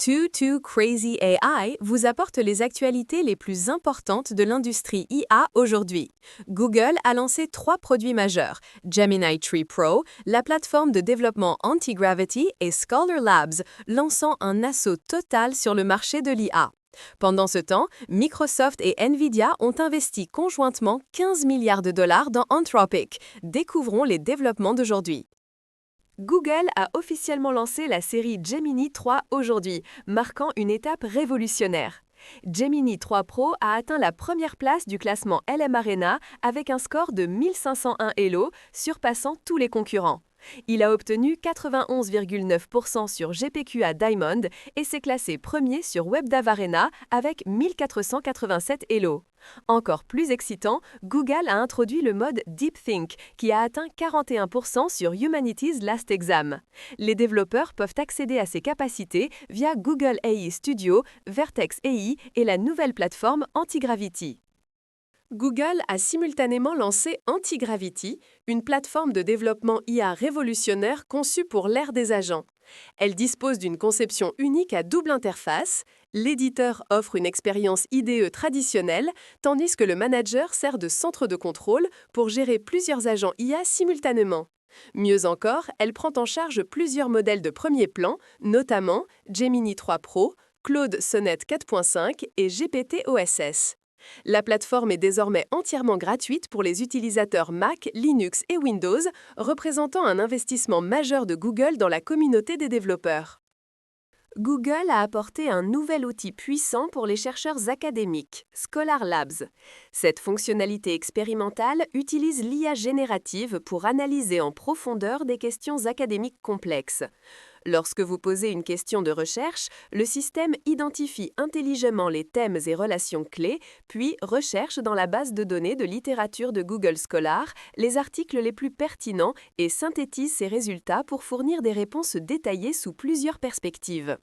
Too Crazy AI vous apporte les actualités les plus importantes de l'industrie IA aujourd'hui. Google a lancé 3 produits majeurs, Gemini 3 Pro, la plateforme de développement Antigravity et Scholar Labs, lançant un assaut total sur le marché de l'IA. Pendant ce temps, Microsoft et Nvidia ont investi conjointement 15 milliards de dollars dans Anthropic. Découvrons les développements d'aujourd'hui. Google a officiellement lancé la série Gemini 3 aujourd'hui, marquant une étape révolutionnaire. Gemini 3 Pro a atteint la première place du classement LM Arena avec un score de 1501 Elo, surpassant tous les concurrents. Il a obtenu 91,9% sur GPQA Diamond et s'est classé premier sur WebDAV Arena avec 1487 Elo. Encore plus excitant, Google a introduit le mode Deep Think qui a atteint 41% sur Humanity's Last Exam. Les développeurs peuvent accéder à ces capacités via Google AI Studio, Vertex AI et la nouvelle plateforme Antigravity. Google a simultanément lancé Antigravity, une plateforme de développement IA révolutionnaire conçue pour l'ère des agents. Elle dispose d'une conception unique à double interface. L'éditeur offre une expérience IDE traditionnelle, tandis que le manager sert de centre de contrôle pour gérer plusieurs agents IA simultanément. Mieux encore, elle prend en charge plusieurs modèles de premier plan, notamment Gemini 3 Pro, Claude Sonnet 4.5 et GPT-OSS. La plateforme est désormais entièrement gratuite pour les utilisateurs Mac, Linux et Windows, représentant un investissement majeur de Google dans la communauté des développeurs. Google a apporté un nouvel outil puissant pour les chercheurs académiques, Scholar Labs. Cette fonctionnalité expérimentale utilise l'IA générative pour analyser en profondeur des questions académiques complexes. Lorsque vous posez une question de recherche, le système identifie intelligemment les thèmes et relations clés, puis recherche dans la base de données de littérature de Google Scholar les articles les plus pertinents et synthétise ces résultats pour fournir des réponses détaillées sous plusieurs perspectives.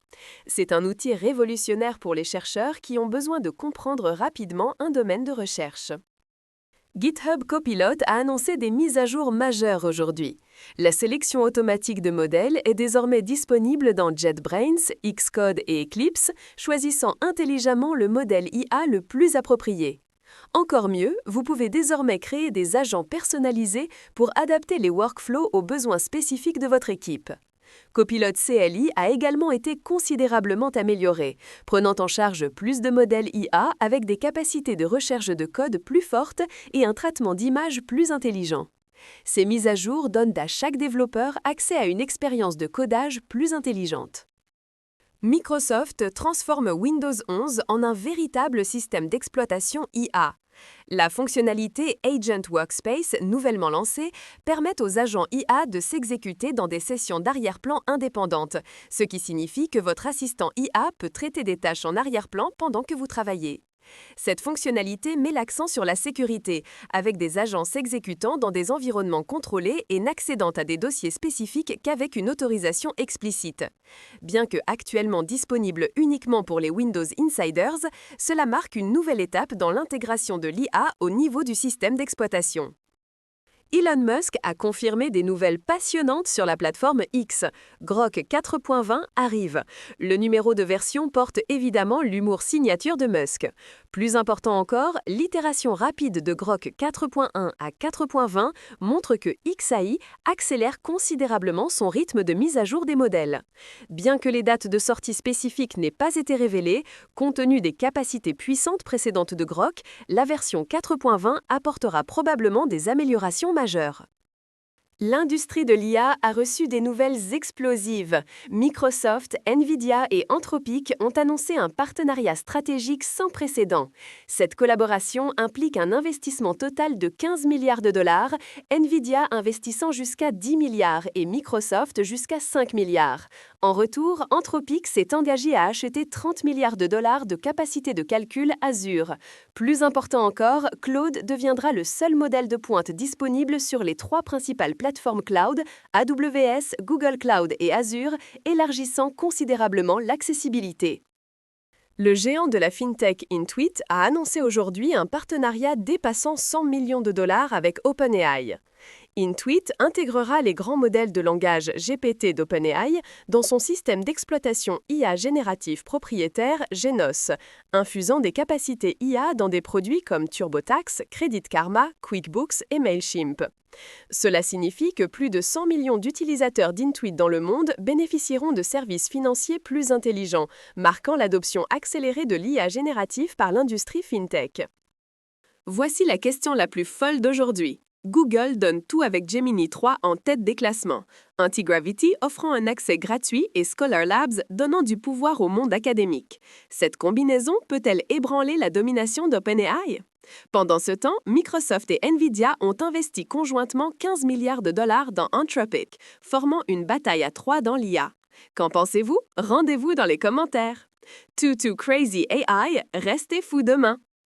C'est un outil révolutionnaire pour les chercheurs qui ont besoin de comprendre rapidement un domaine de recherche. GitHub Copilot a annoncé des mises à jour majeures aujourd'hui. La sélection automatique de modèles est désormais disponible dans JetBrains, Xcode et Eclipse, choisissant intelligemment le modèle IA le plus approprié. Encore mieux, vous pouvez désormais créer des agents personnalisés pour adapter les workflows aux besoins spécifiques de votre équipe. Copilot CLI a également été considérablement amélioré, prenant en charge plus de modèles IA avec des capacités de recherche de code plus fortes et un traitement d'images plus intelligent. Ces mises à jour donnent à chaque développeur accès à une expérience de codage plus intelligente. Microsoft transforme Windows 11 en un véritable système d'exploitation IA. La fonctionnalité Agent Workspace, nouvellement lancée, permet aux agents IA de s'exécuter dans des sessions d'arrière-plan indépendantes, ce qui signifie que votre assistant IA peut traiter des tâches en arrière-plan pendant que vous travaillez. Cette fonctionnalité met l'accent sur la sécurité, avec des agents s'exécutant dans des environnements contrôlés et n'accédant à des dossiers spécifiques qu'avec une autorisation explicite. Bien que actuellement disponible uniquement pour les Windows Insiders, cela marque une nouvelle étape dans l'intégration de l'IA au niveau du système d'exploitation. Elon Musk a confirmé des nouvelles passionnantes sur la plateforme X. Grok 4.20 arrive. Le numéro de version porte évidemment l'humour signature de Musk. Plus important encore, l'itération rapide de Grok 4.1 à 4.20 montre que XAI accélère considérablement son rythme de mise à jour des modèles. Bien que les dates de sortie spécifiques n'aient pas été révélées, compte tenu des capacités puissantes précédentes de Grok, la version 4.20 apportera probablement des améliorations majeures. L'industrie de l'IA a reçu des nouvelles explosives. Microsoft, Nvidia et Anthropic ont annoncé un partenariat stratégique sans précédent. Cette collaboration implique un investissement total de 15 milliards de dollars, Nvidia investissant jusqu'à 10 milliards et Microsoft jusqu'à 5 milliards. En retour, Anthropic s'est engagé à acheter 30 milliards de dollars de capacité de calcul Azure. Plus important encore, Claude deviendra le seul modèle de pointe disponible sur les 3 principales plateformes cloud, AWS, Google Cloud et Azure, élargissant considérablement l'accessibilité. Le géant de la fintech Intuit a annoncé aujourd'hui un partenariat dépassant 100 millions de dollars avec OpenAI. Intuit intégrera les grands modèles de langage GPT d'OpenAI dans son système d'exploitation IA génératif propriétaire Genos, infusant des capacités IA dans des produits comme TurboTax, Credit Karma, QuickBooks et Mailchimp. Cela signifie que plus de 100 millions d'utilisateurs d'Intuit dans le monde bénéficieront de services financiers plus intelligents, marquant l'adoption accélérée de l'IA générative par l'industrie FinTech. Voici la question la plus folle d'aujourd'hui. Google donne tout avec Gemini 3 en tête des classements, Antigravity offrant un accès gratuit et Scholar Labs donnant du pouvoir au monde académique. Cette combinaison peut-elle ébranler la domination d'OpenAI? Pendant ce temps, Microsoft et Nvidia ont investi conjointement 15 milliards de dollars dans Anthropic, formant une bataille à trois dans l'IA. Qu'en pensez-vous? Rendez-vous dans les commentaires. Too Crazy AI, restez fous demain!